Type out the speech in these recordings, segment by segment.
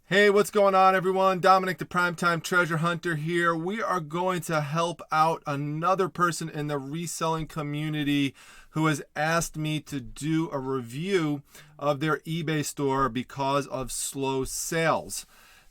Hey, what's going on, everyone? Dominic, the Primetime Treasure Hunter here. We are going to help out another person in the reselling community who has asked me to do a review of their eBay store because of slow sales.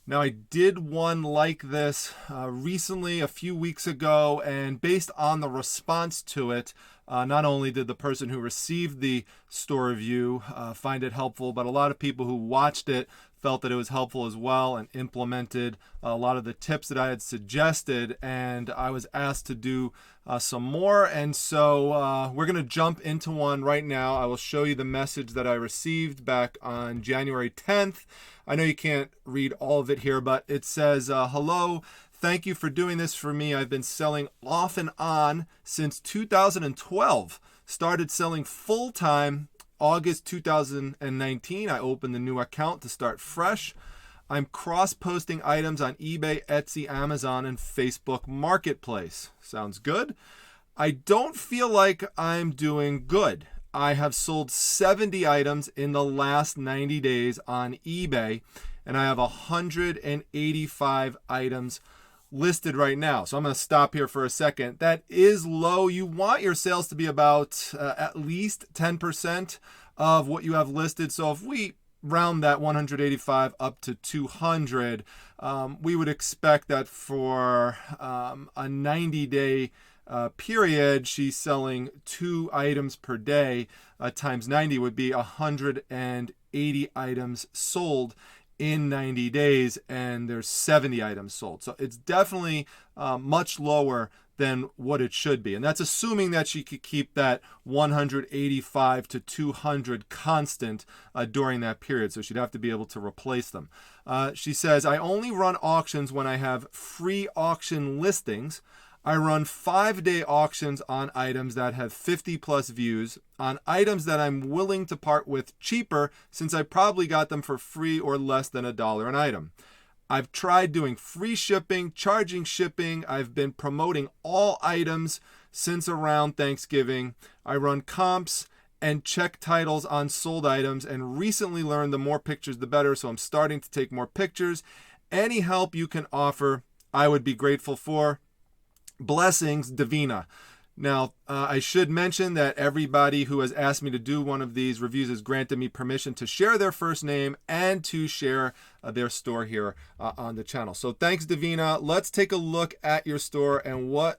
Now, I did one like this recently, a few weeks ago, and based on the response to it, not only did the person who received the store review find it helpful, but a lot of people who watched it felt that it was helpful as well and implemented a lot of the tips that I had suggested, and I was asked to do some more. And so we're going to jump into one right now. I will show you the message that I received back on January 10th. I know you can't read all of it here, but it says, hello, thank you for doing this for me. I've been selling off and on since 2012. Started selling full-time August 2019. I opened the new account to start fresh. I'm cross-posting items on eBay, Etsy, Amazon, and Facebook Marketplace. Sounds good. I don't feel like I'm doing good. I have sold 70 items in the last 90 days on eBay, and I have 185 items listed right now. So I'm going to stop here for a second. That is low. You want your sales to be about at least 10% of what you have listed. So if we round that 185 up to 200, we would expect that for a 90-day period, she's selling 2 items per day. Times 90 would be 180 items sold in 90 days, and there's 70 items sold. So it's definitely much lower than what it should be. And that's assuming that she could keep that 185 to 200 constant during that period. So she'd have to be able to replace them. She says, I only run auctions when I have free auction listings. I run 5-day auctions on items that have 50 plus views, on items that I'm willing to part with cheaper since I probably got them for free or less than $1 an item. I've tried doing free shipping, charging shipping. I've been promoting all items since around Thanksgiving. I run comps and check titles on sold items, and recently learned the more pictures the better, so I'm starting to take more pictures. Any help you can offer, I would be grateful for. Blessings, Davina. Now, I should mention that everybody who has asked me to do one of these reviews has granted me permission to share their first name and to share their store here on the channel. So thanks, Davina. Let's take a look at your store and what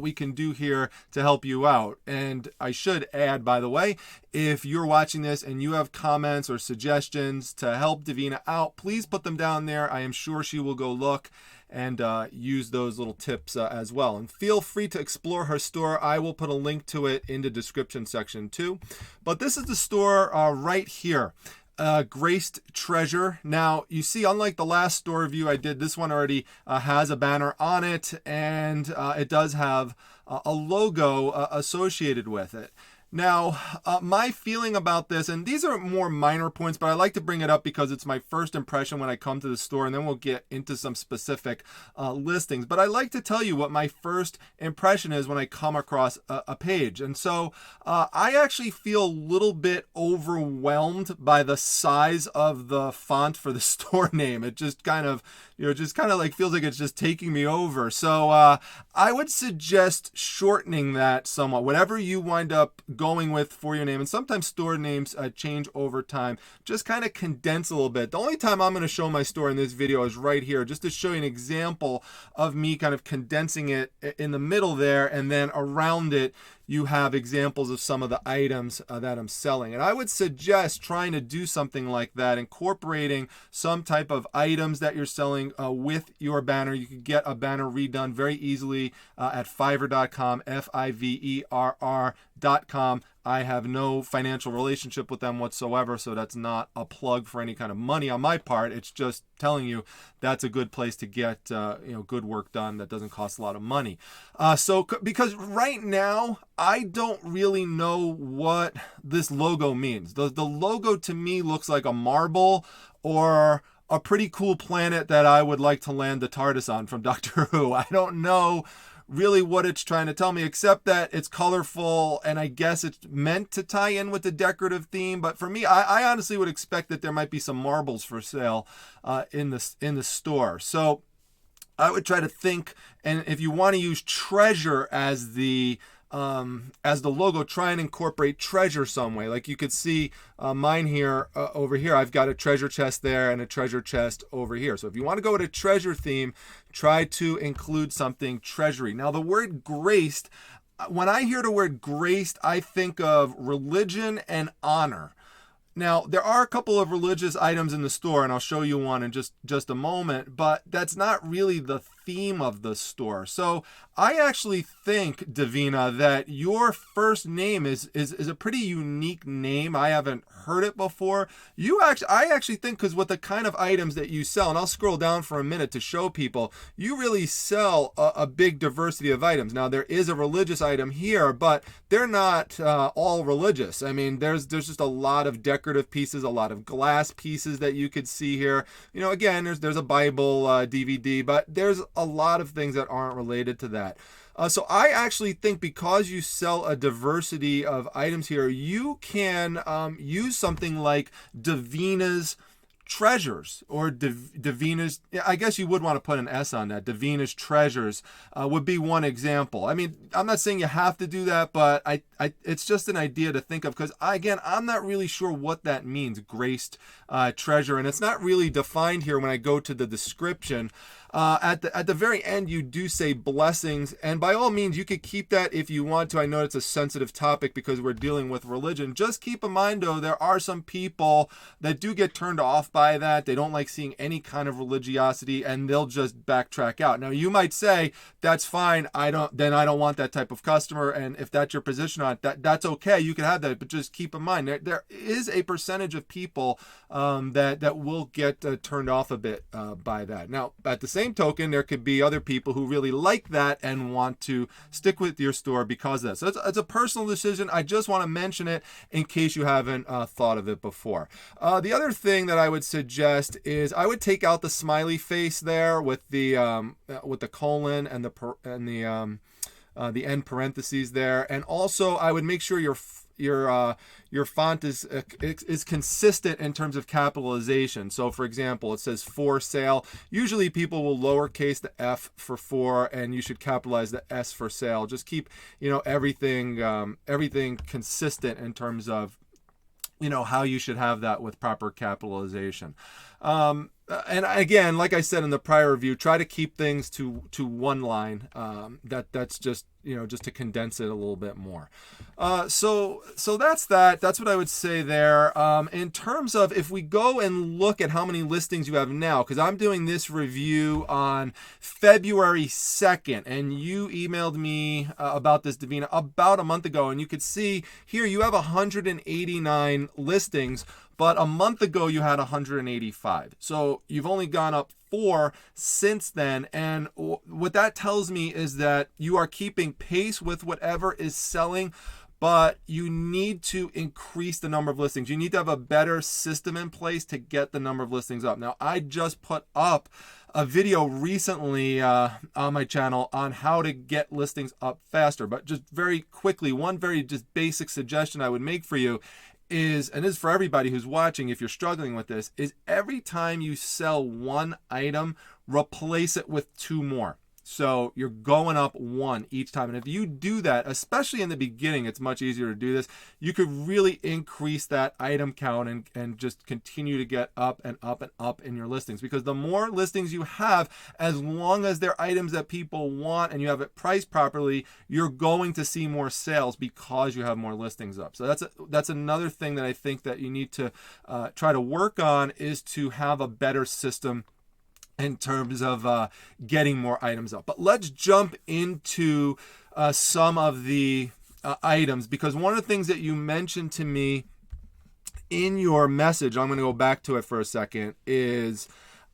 we can do here to help you out. And I should add, by the way, if you're watching this and you have comments or suggestions to help Davina out, please put them down there. I am sure she will go look and use those little tips as well. And feel free to explore her store. I will put a link to it in the description section too. But this is the store right here. Graced Treasure. Now, you see, unlike the last store review I did, this one already has a banner on it, and it does have a logo associated with it. Now, my feeling about this, and these are more minor points, but I like to bring it up because it's my first impression when I come to the store, and then we'll get into some specific listings. But I like to tell you what my first impression is when I come across a page. And so I actually feel a little bit overwhelmed by the size of the font for the store name. It just kind of, like feels like it's just taking me over. So I would suggest shortening that somewhat. Whatever you wind up going with for your name, and sometimes store names change over time, just kind of condense a little bit. The only time I'm going to show my store in this video is right here, just to show you an example of me kind of condensing it in the middle there, and then around it you have examples of some of the items that I'm selling. And I would suggest trying to do something like that, incorporating some type of items that you're selling with your banner. You can get a banner redone very easily at Fiverr.com, Fiverr.com. I have no financial relationship with them whatsoever, so that's not a plug for any kind of money on my part. It's just telling you that's a good place to get good work done that doesn't cost a lot of money. Because right now I don't really know what this logo means. The logo to me looks like a marble or a pretty cool planet that I would like to land the TARDIS on from Doctor Who. I don't know really what it's trying to tell me, except that it's colorful, and I guess it's meant to tie in with the decorative theme. But for me, I honestly would expect that there might be some marbles for sale in the store. So I would try to think, and if you want to use treasure as the logo, try and incorporate treasure some way. Like you could see mine here, over here, I've got a treasure chest there and a treasure chest over here. So if you want to go with a treasure theme, try to include something treasury. Now the word graced, when I hear the word graced, I think of religion and honor. Now, there are a couple of religious items in the store, and I'll show you one in just a moment, but that's not really the theme of the store. So I actually think, Davina, that your first name is a pretty unique name. I haven't heard it before. I actually think, because with the kind of items that you sell, and I'll scroll down for a minute to show people, you really sell a big diversity of items. Now, there is a religious item here, but they're not all religious. I mean, there's just a lot of decorative pieces, a lot of glass pieces that you could see here. You know, again, there's a Bible DVD, but there's a lot of things that aren't related to that. So I actually think, because you sell a diversity of items here, you can use something like Davina's Treasures, or Davina's, I guess you would want to put an S on that. Davina's Treasures would be one example. I mean, I'm not saying you have to do that, but it's just an idea to think of, because I'm not really sure what that means, graced treasure, and it's not really defined here when I go to the description. At the very end, you do say blessings, and by all means, you could keep that if you want to. I know it's a sensitive topic because we're dealing with religion. Just keep in mind, though, there are some people that do get turned off by that. They don't like seeing any kind of religiosity, and they'll just backtrack out. Now, you might say, that's fine. I don't want that type of customer, and if that's your position on it, that's okay. You can have that, but just keep in mind, there is a percentage of people that will get turned off a bit by that. Now, at the same token, there could be other people who really like that and want to stick with your store because of that. So it's a personal decision. I just want to mention it in case you haven't thought of it before. The other thing that I would suggest is I would take out the smiley face there with the colon and the end parentheses there, and also I would make sure your font is consistent in terms of capitalization. So for example, it says for sale. Usually people will lowercase the F for for, and you should capitalize the S for sale. Just keep, everything consistent in terms of, how you should have that with proper capitalization. And again, like I said in the prior review, try to keep things to one line. That's just, just to condense it a little bit more. So that's that. That's what I would say there. In terms of, if we go and look at how many listings you have now, because I'm doing this review on February 2nd, and you emailed me about this, Davina, about a month ago, and you could see here you have 189 listings, but a month ago you had 185. So you've only gone up 4 since then. And what that tells me is that you are keeping pace with whatever is selling, but you need to increase the number of listings. You need to have a better system in place to get the number of listings up. Now, I just put up a video recently on my channel on how to get listings up faster. But just very quickly, one very just basic suggestion I would make for you is, and this is for everybody who's watching, if you're struggling with this, is every time you sell one item, replace it with 2 more. So you're going up 1 each time. And if you do that, especially in the beginning, it's much easier to do this. You could really increase that item count and just continue to get up and up and up in your listings. Because the more listings you have, as long as they're items that people want and you have it priced properly, you're going to see more sales because you have more listings up. So that's another thing that I think that you need to try to work on, is to have a better system in terms of getting more items up. But let's jump into some of the items, because one of the things that you mentioned to me in your message, I'm going to go back to it for a second, is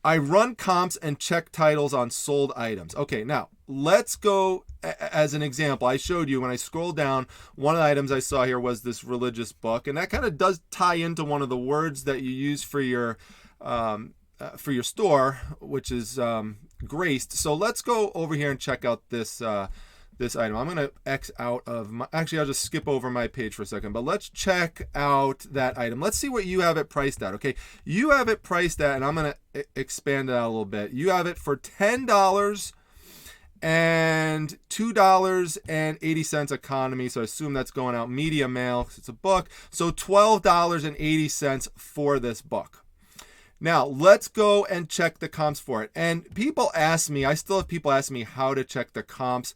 I run comps and check titles on sold items. Okay, now let's go as an example. I showed you when I scrolled down, one of the items I saw here was this religious book, and that kind of does tie into one of the words that you use for your for your store, which is graced. So let's go over here and check out this this item. I'm going to X out of my, actually I'll just skip over my page for a second, but let's check out that item. Let's see what you have it priced at. Okay, you have it priced at, and I'm going to expand it out a little bit. You have it for $10 and $2.80 economy. So I assume that's going out media mail. It's a book. So $12.80 for this book. Now let's go and check the comps for it. And people ask me, I still have people ask me how to check the comps.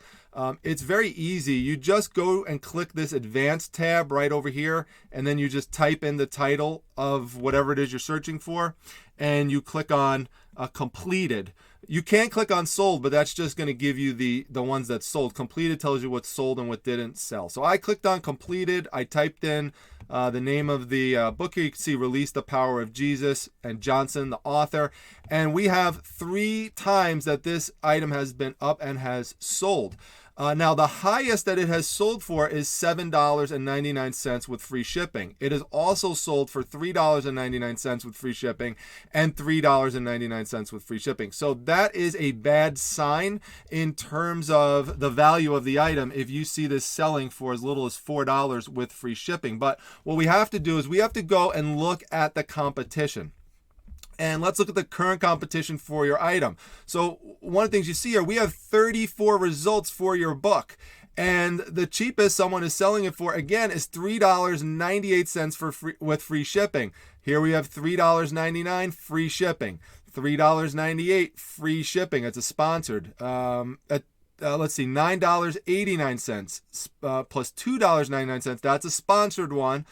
It's very easy. You just go and click this advanced tab right over here, and then you just type in the title of whatever it is you're searching for, and you click on completed. You can click on sold, but that's just going to give you the ones that sold. Completed tells you what sold and what didn't sell. So I clicked on completed. I typed in the name of the book here. You can see Release the Power of Jesus and Johnson, the author. And we have 3 times that this item has been up and has sold. Now, the highest that it has sold for is $7.99 with free shipping. It is also sold for $3.99 with free shipping and $3.99 with free shipping. So that is a bad sign in terms of the value of the item if you see this selling for as little as $4 with free shipping. But what we have to do is we have to go and look at the competition. And let's look at the current competition for your item. So one of the things you see here, we have 34 results for your book. And the cheapest someone is selling it for, again, is $3.98 for free, with free shipping. Here we have $3.99 free shipping. $3.98 free shipping. It's a sponsored. Let's see, $9.89 plus $2.99. That's a sponsored one.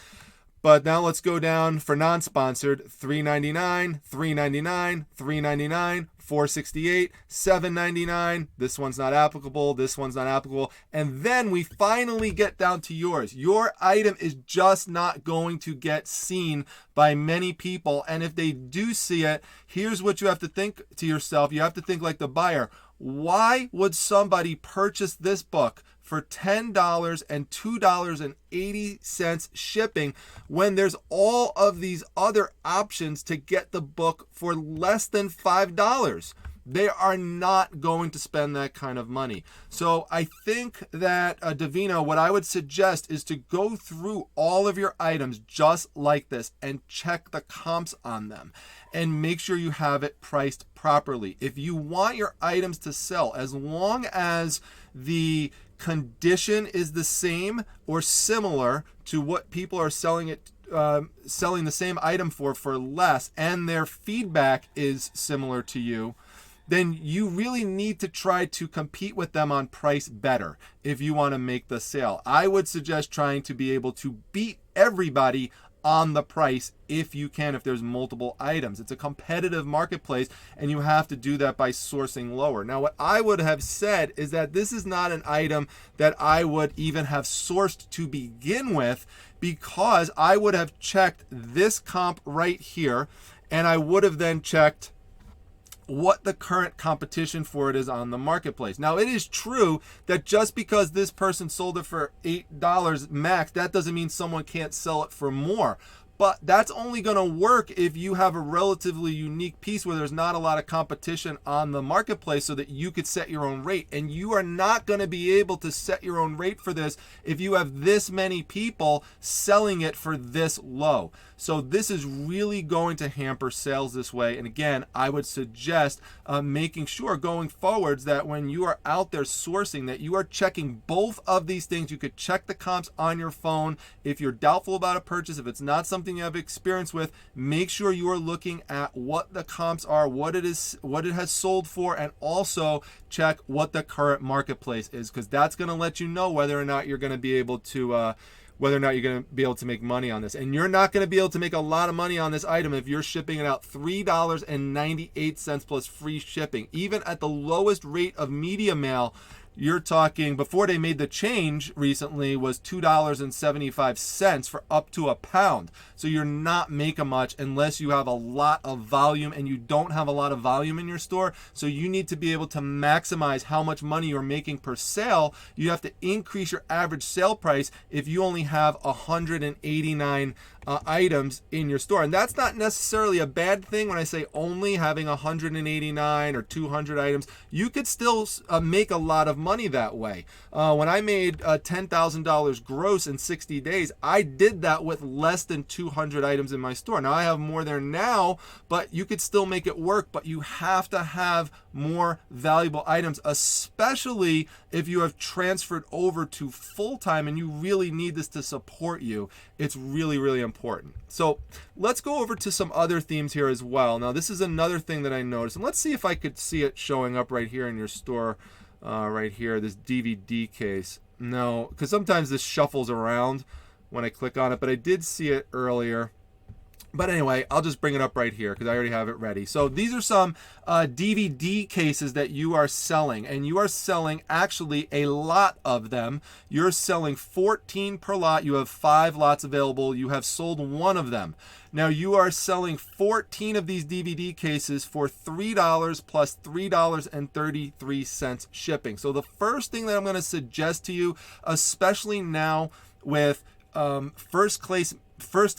But now let's go down for non-sponsored, $3.99, $3.99, $3.99, $4.68, $7.99. This one's not applicable. This one's not applicable. And then we finally get down to yours. Your item is just not going to get seen by many people. And if they do see it, here's what you have to think to yourself. You have to think like the buyer. Why would somebody purchase this book for $10 and $2.80 shipping when there's all of these other options to get the book for less than $5? They are not going to spend that kind of money. So I think that, Davina, what I would suggest is to go through all of your items just like this and check the comps on them and make sure you have it priced properly. If you want your items to sell, as long as the condition is the same or similar to what people are selling it, selling the same item for less, and their feedback is similar to you, then you really need to try to compete with them on price better if you want to make the sale. I would suggest trying to be able to beat everybody on the price if you can, if there's multiple items. It's a competitive marketplace, and you have to do that by sourcing lower. Now, what I would have said is that this is not an item that I would even have sourced to begin with, because I would have checked this comp right here, and I would have then checked what the current competition for it is on the marketplace. Now, it is true that just because this person sold it for $8 max, that doesn't mean someone can't sell it for more. But that's only going to work if you have a relatively unique piece where there's not a lot of competition on the marketplace so that you could set your own rate. And you are not going to be able to set your own rate for this if you have this many people selling it for this low. So this is really going to hamper sales this way. And again, I would suggest making sure going forwards that when you are out there sourcing, that you are checking both of these things. You could check the comps on your phone. If you're doubtful about a purchase, if it's not something you have experience with, make sure you are looking at what the comps are, what it is, what it has sold for, and also check what the current marketplace is, because that's going to let you know whether or not you're going to be able to make money on this. And you're not going to be able to make a lot of money on this item if you're shipping it out $3.98 plus free shipping. Even at the lowest rate of media mail, you're talking, before they made the change recently, was $2.75 for up to a pound. So you're not making much unless you have a lot of volume, and you don't have a lot of volume in your store. So you need to be able to maximize how much money you're making per sale. You have to increase your average sale price if you only have 189 items in your store. And that's not necessarily a bad thing. When I say only having 189 or 200 items, you could still make a lot of money that way. When I made $10,000 gross in 60 days, I did that with less than 200 items in my store. Now I have more there now, but you could still make it work, but you have to have more valuable items, especially if you have transferred over to full-time and you really need this to support you. It's really, really important. So let's go over to some other themes here as well. Now this is another thing that I noticed, and let's see if I could see it showing up right here in your store, right here, this DVD case. No, because sometimes this shuffles around when I click on it, but I did see it earlier. But anyway, I'll just bring it up right here because I already have it ready. So these are some DVD cases that you are selling, and you are selling actually a lot of them. You're selling 14 per lot. You have 5 lots available. You have sold 1 of them. Now you are selling 14 of these DVD cases for $3 plus $3.33 shipping. So the first thing that I'm going to suggest to you, especially now with first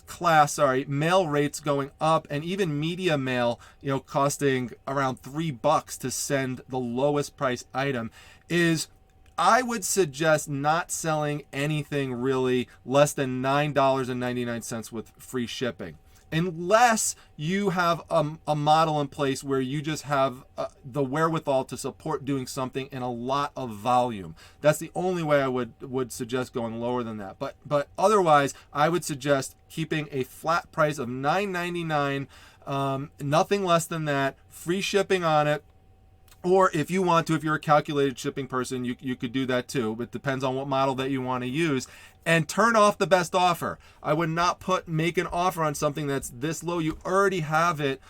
class mail rates going up, and even media mail, costing around $3 to send the lowest price item, is I would suggest not selling anything really less than $9.99 with free shipping, unless you have a model in place where you just have the wherewithal to support doing something in a lot of volume. That's the only way I would suggest going lower than that. But otherwise, I would suggest keeping a flat price of $9.99, nothing less than that, free shipping on it. Or if you want to, if you're a calculated shipping person, you could do that too. It depends on what model that you want to use. And turn off the best offer. I would not make an offer on something that's this low. You already have it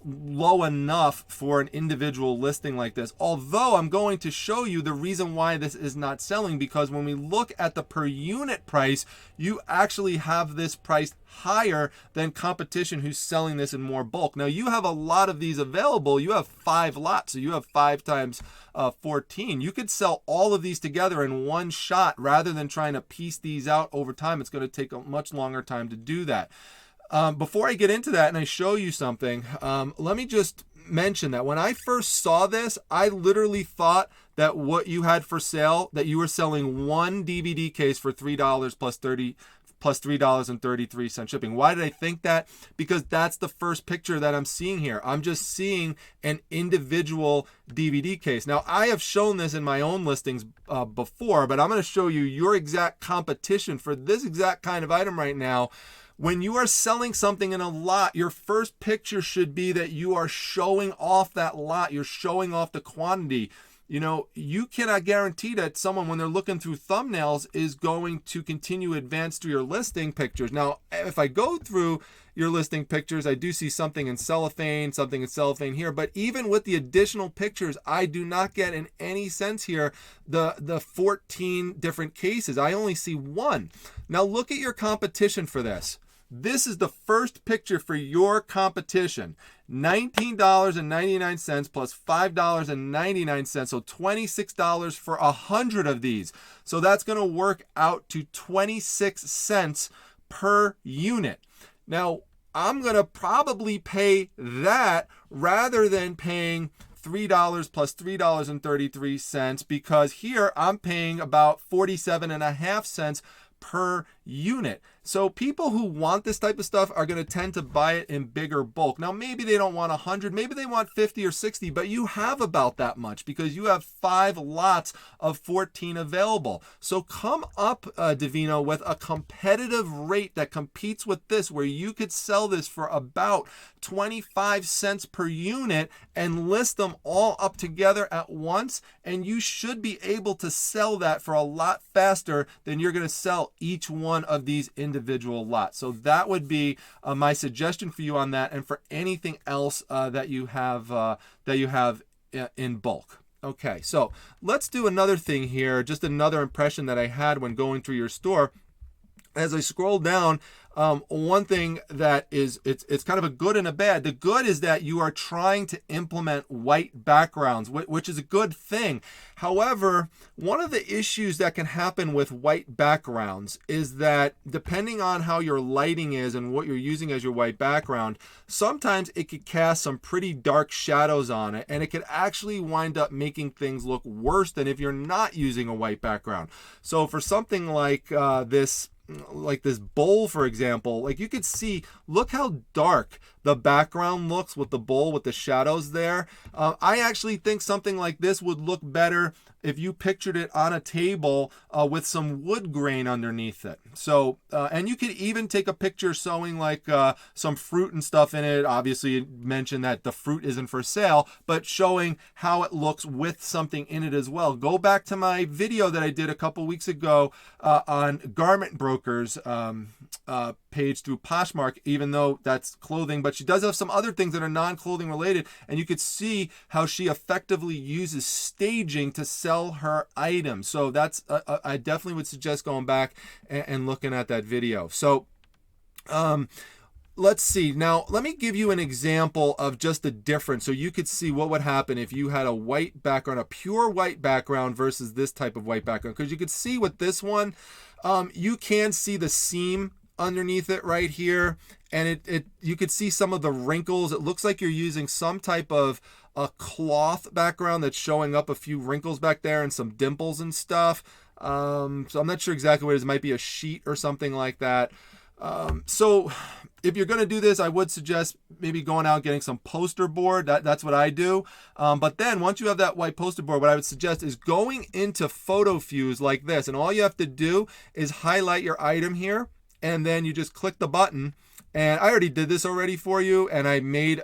low enough for an individual listing like this. Although I'm going to show you the reason why this is not selling, because when we look at the per unit price, you actually have this priced higher than competition who's selling this in more bulk. Now you have a lot of these available. You have 5 lots, so you have 5 times 14. You could sell all of these together in one shot rather than trying to piece these out over time. It's going to take a much longer time to do that. Before I get into that and I show you something, let me just mention that when I first saw this, I literally thought that what you had for sale, that you were selling one DVD case for $3 plus $3.33 shipping. Why did I think that? Because that's the first picture that I'm seeing here. I'm just seeing an individual DVD case. Now, I have shown this in my own listings before, but I'm going to show you your exact competition for this exact kind of item right now. When you are selling something in a lot, your first picture should be that you are showing off that lot. You're showing off the quantity. You cannot guarantee that someone, when they're looking through thumbnails, is going to continue advance through your listing pictures. Now, if I go through your listing pictures, I do see something in cellophane here, but even with the additional pictures, I do not get in any sense here the 14 different cases. I only see 1. Now look at your competition for this. This is the first picture for your competition. $19.99 plus $5.99, so $26 for 100 of these. So that's going to work out to 26 cents per unit. Now, I'm going to probably pay that rather than paying $3 plus $3.33, because here I'm paying about 47.5 cents per unit. So people who want this type of stuff are going to tend to buy it in bigger bulk. Now, maybe they don't want 100, maybe they want 50 or 60, but you have about that much because you have 5 lots of 14 available. So come up, Divino, with a competitive rate that competes with this, where you could sell this for about 25 cents per unit and list them all up together at once, and you should be able to sell that for a lot faster than you're going to sell each one of these individual lots. So that would be my suggestion for you on that, and for anything else that you have in bulk. Okay, so let's do another thing here, just another impression that I had when going through your store. as I scroll down, one thing that is, it's kind of a good and a bad. The good is that you are trying to implement white backgrounds, which is a good thing. However, one of the issues that can happen with white backgrounds is that depending on how your lighting is and what you're using as your white background, sometimes it could cast some pretty dark shadows on it, and it could actually wind up making things look worse than if you're not using a white background. So for something like this bowl, for example, like you could see, look how dark the background looks with the bowl with the shadows there. I actually think something like this would look better if you pictured it on a table with some wood grain underneath it. So, and you could even take a picture showing like some fruit and stuff in it. Obviously, mention that the fruit isn't for sale, but showing how it looks with something in it as well. Go back to my video that I did a couple weeks ago on Garment Brokers page through Poshmark, even though that's clothing, but she does have some other things that are non-clothing related, and you could see how she effectively uses staging to sell her items. So that's I definitely would suggest going back and looking at that video. So let's see. Now, let me give you an example of just the difference so you could see what would happen if you had a white background, a pure white background versus this type of white background. Because you could see with this one, you can see the seam underneath it right here, and you could see some of the wrinkles. It looks like you're using some type of a cloth background that's showing up a few wrinkles back there and some dimples and stuff. So I'm not sure exactly what it is. It might be a sheet or something like that. So if you're going to do this, I would suggest maybe going out and getting some poster board. That's what I do. But then once you have that white poster board, what I would suggest is going into Photo Fuse like this. And all you have to do is highlight your item here, and then you just click the button. And I already did this already for you, and I made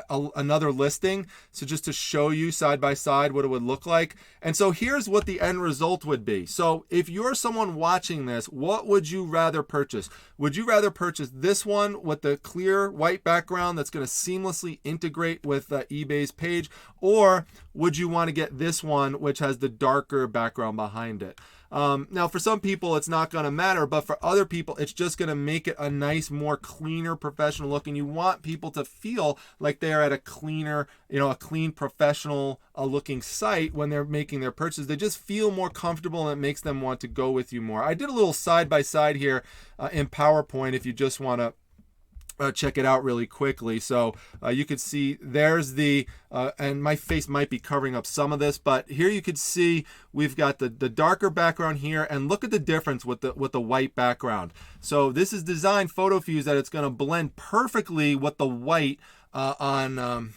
another listing, so just to show you side by side what it would look like. And so here's what the end result would be. So if you're someone watching this, what would you rather purchase? Would you rather purchase this one with the clear white background that's going to seamlessly integrate with eBay's page, or would you want to get this one which has the darker background behind it? Now, for some people, it's not going to matter, but for other people, it's just going to make it a nice, more cleaner, professional look. And you want people to feel like they're at a cleaner, a clean, professional looking site when they're making their purchases. They just feel more comfortable, and it makes them want to go with you more. I did a little side by side here in PowerPoint if you just want to check it out really quickly. So you could see there's the and my face might be covering up some of this, but here you could see we've got the darker background here, and look at the difference with the white background. So this is designed Photo Fuse that it's going to blend perfectly with the white on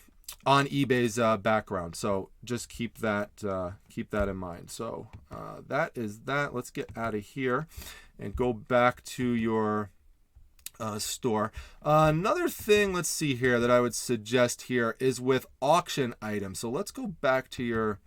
eBay's background. So just keep that in mind. So that is that. Let's get out of here and go back to your store. Another thing, let's see here, that I would suggest here is with auction items. So let's go back to your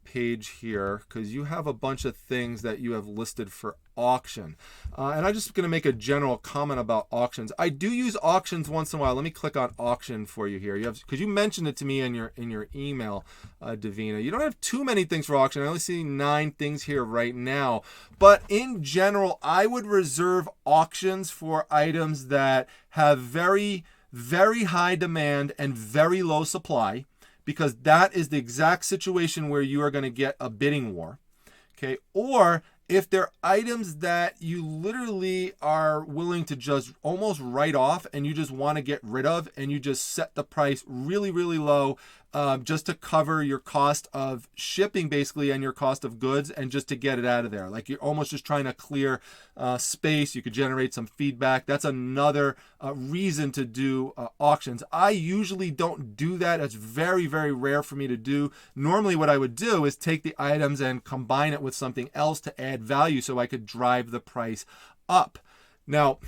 page here, because you have a bunch of things that you have listed for auction. And I'm just going to make a general comment about auctions. I do use auctions once in a while. Let me click on auction for you here. You have, because you mentioned it to me in your email, Davina. You don't have too many things for auction. I only see 9 things here right now. But in general, I would reserve auctions for items that have very, very high demand and very low supply, because that is the exact situation where you are going to get a bidding war. Okay, or if they're items that you literally are willing to just almost write off and you just want to get rid of, and you just set the price really, really low just to cover your cost of shipping basically and your cost of goods, and just to get it out of there. Like you're almost just trying to clear space. You could generate some feedback. That's another reason to do auctions. I usually don't do that. It's very, very rare for me to do. Normally what I would do is take the items and combine it with something else to add value so I could drive the price up. Now,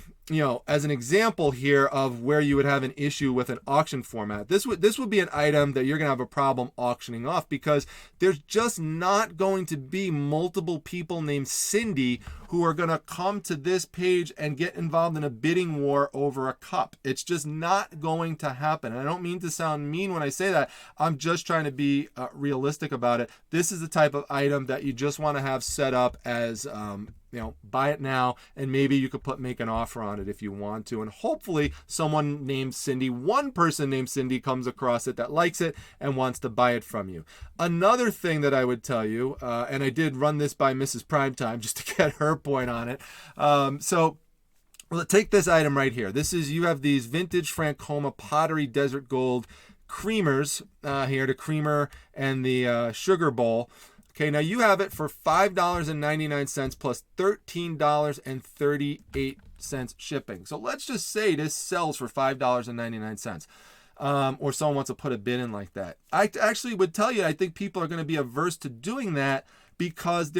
as an example here of where you would have an issue with an auction format, this would be an item that you're going to have a problem auctioning off, because there's just not going to be multiple people named Cindy who are going to come to this page and get involved in a bidding war over a cup. It's just not going to happen. And I don't mean to sound mean when I say that. I'm just trying to be realistic about it. This is the type of item that you just want to have set up as buy it now, and maybe you could make an offer on it if you want to. And hopefully someone named Cindy, one person named Cindy, comes across it that likes it and wants to buy it from you. Another thing that I would tell you, and I did run this by Mrs. Primetime just to get her point on it. So take this item right here. You have these vintage Francoma pottery desert gold creamers here, the creamer and the sugar bowl. Okay, now you have it for $5.99 plus $13.38 shipping. So let's just say this sells for $5.99. Or someone wants to put a bid in like that. I actually would tell you, I think people are going to be averse to doing that because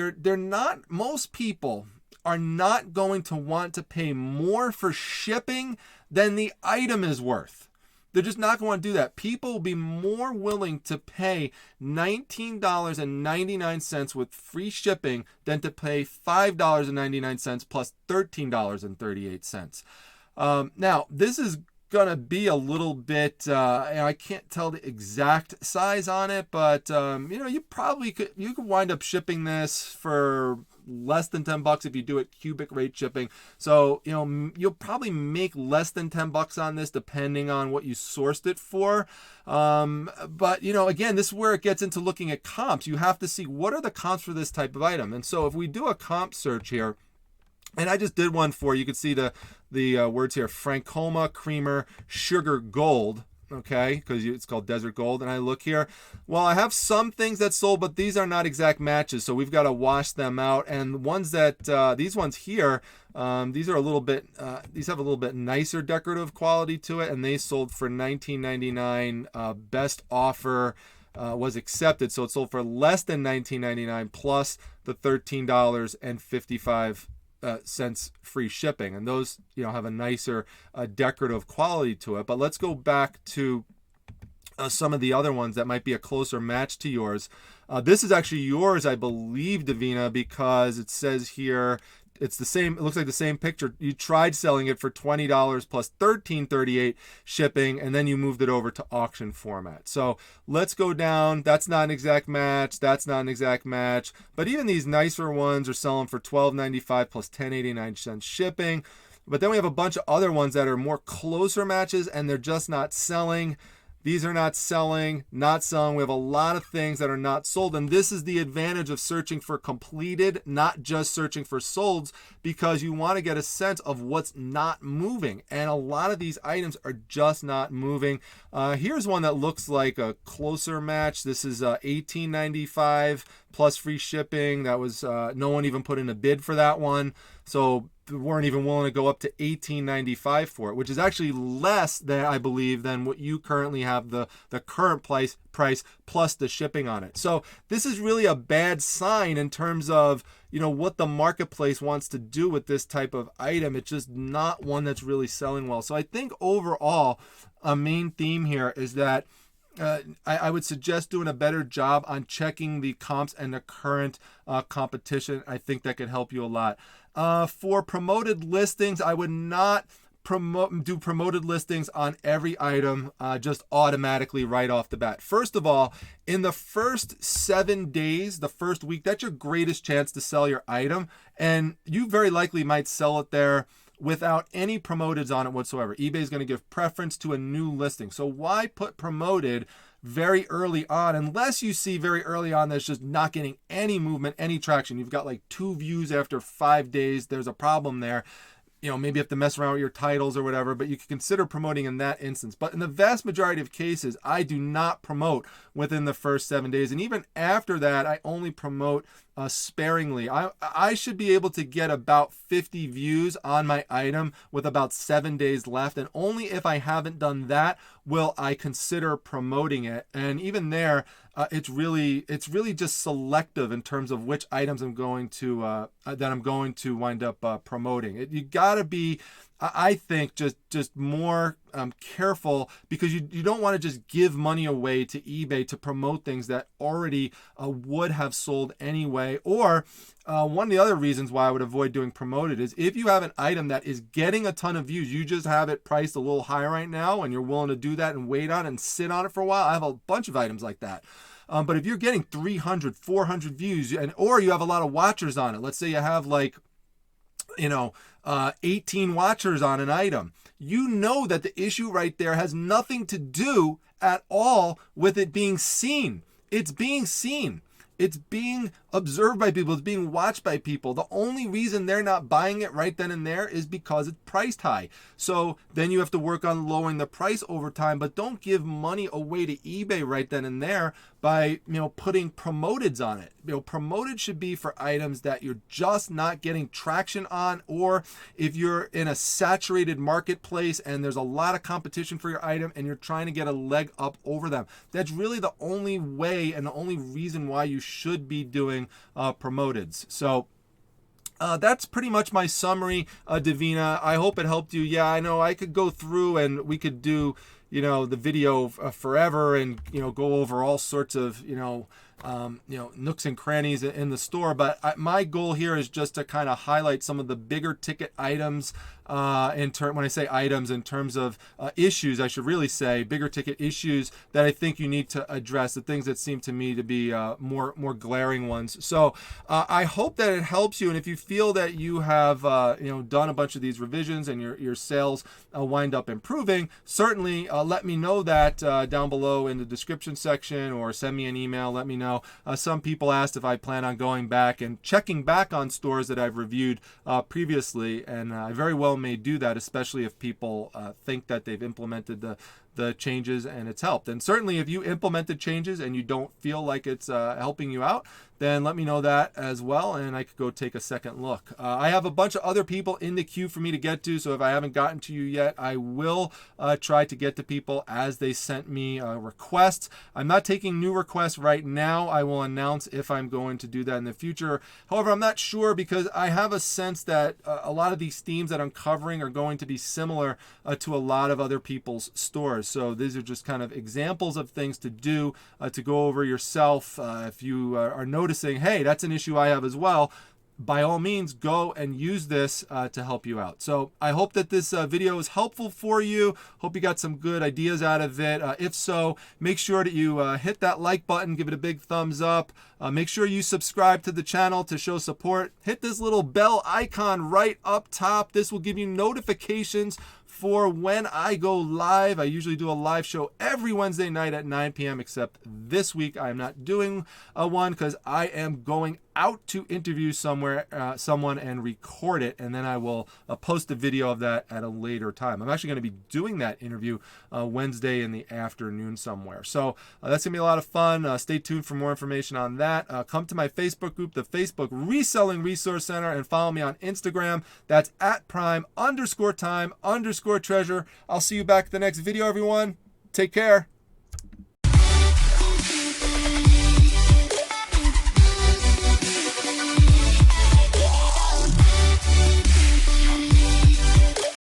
most people are not going to want to pay more for shipping than the item is worth. They're just not going to want to do that. People will be more willing to pay $19.99 with free shipping than to pay $5.99 plus $13.38. Now, this is going to be a little bit, I can't tell the exact size on it, but you could wind up shipping this for less than $10 if you do it cubic rate shipping. So you'll probably make less than $10 on this depending on what you sourced it for. But again, this is where it gets into looking at comps. You have to see what are the comps for this type of item. And so if we do a comp search here, and I just did one for you can see the words here: Francoma creamer sugar gold. Okay, because it's called desert gold. And I look here, well, I have some things that sold, but these are not exact matches, so we've got to wash them out. And the ones that these ones here, these are a little bit these have a little bit nicer decorative quality to it, and they sold for $19.99. Best offer was accepted, so it sold for less than $19.99 plus the $13.55 cents free shipping, and those have a nicer decorative quality to it. But let's go back to some of the other ones that might be a closer match to yours. This is actually yours, I believe, Davina, because it says here it's the same. It looks like the same picture. You tried selling it for $20 plus $13.38 shipping, and then you moved it over to auction format. So let's go down. That's not an exact match. That's not an exact match. But even these nicer ones are selling for $12.95 plus $10.89 shipping. But then we have a bunch of other ones that are more closer matches, and they're just not selling. These are not selling, not selling. We have a lot of things that are not sold. And this is the advantage of searching for completed, not just searching for solds, because you want to get a sense of what's not moving. And a lot of these items are just not moving. Here's one that looks like a closer match. This is $18.95 plus free shipping. That was, no one even put in a bid for that one. So weren't even willing to go up to $18.95 for it, which is actually less than, I believe, than what you currently have the current price plus the shipping on it. So this is really a bad sign in terms of what the marketplace wants to do with this type of item. It's just not one that's really selling well. So I think overall a main theme here is that I would suggest doing a better job on checking the comps and the current competition. I think that could help you a lot. For promoted listings, I would not do promoted listings on every item just automatically right off the bat. First of all, in the first 7 days, the first week, that's your greatest chance to sell your item, and you very likely might sell it there without any promoteds on it whatsoever. eBay is going to give preference to a new listing. So why put promoted very early on, unless you see very early on that's just not getting any movement, any traction. You've got like 2 views after 5 days. There's a problem there. Maybe you have to mess around with your titles or whatever, but you can consider promoting in that instance. But in the vast majority of cases, I do not promote within the first 7 days. And even after that, I only promote sparingly. I should be able to get about 50 views on my item with about 7 days left. And only if I haven't done that will I consider promoting it. And even there, it's really just selective in terms of which items I'm going to wind up promoting. You gotta be, I think, just more careful, because you don't want to just give money away to eBay to promote things that already would have sold anyway. Or one of the other reasons why I would avoid doing promoted is if you have an item that is getting a ton of views, you just have it priced a little higher right now, and you're willing to do that and wait on it and sit on it for a while. I have a bunch of items like that. But if you're getting 300, 400 views, or you have a lot of watchers on it, let's say you have like 18 watchers on an item. You know that the issue right there has nothing to do at all with it being seen. It's being seen. It's being observed by people. It's being watched by people. The only reason they're not buying it right then and there is because it's priced high. So then you have to work on lowering the price over time, but don't give money away to eBay right then and there by, putting promoteds on it. Promoted should be for items that you're just not getting traction on, or if you're in a saturated marketplace and there's a lot of competition for your item and you're trying to get a leg up over them. That's really the only way and the only reason why you should be doing promoteds. So that's pretty much my summary, Davina. I hope it helped you. Yeah, I know I could go through and we could do, the video forever and, go over all sorts of, nooks and crannies in the store. But my goal here is just to kind of highlight some of the bigger ticket items. When I say items in terms of issues, I should really say bigger ticket issues that I think you need to address, the things that seem to me to be more glaring ones. So I hope that it helps you. And if you feel that you have done a bunch of these revisions and your sales wind up improving, certainly let me know that down below in the description section, or send me an email. Let me know. Some people asked if I plan on going back and checking back on stores that I've reviewed previously, and I very well may do that, especially if people think that they've implemented the changes and it's helped. And certainly if you implemented changes and you don't feel like it's helping you out, then let me know that as well, and I could go take a second look. I have a bunch of other people in the queue for me to get to, so if I haven't gotten to you yet, I will try to get to people as they sent me requests. I'm not taking new requests right now. I will announce if I'm going to do that in the future. However, I'm not sure, because I have a sense that a lot of these themes that I'm covering are going to be similar to a lot of other people's stores. So these are just kind of examples of things to do, to go over yourself. If you are noticing, hey, that's an issue I have as well, by all means, go and use this to help you out. So I hope that this video is helpful for you. Hope you got some good ideas out of it. If so, make sure that you hit that like button, give it a big thumbs up. Make sure you subscribe to the channel to show support. Hit this little bell icon right up top. This will give you notifications for when I go live. I usually do a live show every Wednesday night at 9 p.m. except this week I'm not doing one because I am going out to interview someone and record it, and then I will post a video of that at a later time. I'm actually going to be doing that interview Wednesday in the afternoon somewhere. So that's going to be a lot of fun. Stay tuned for more information on that. Come to my Facebook group, the Facebook Reselling Resource Center, and follow me on Instagram. That's at @prime_time_treasure. I'll see you back at the next video, everyone. Take care.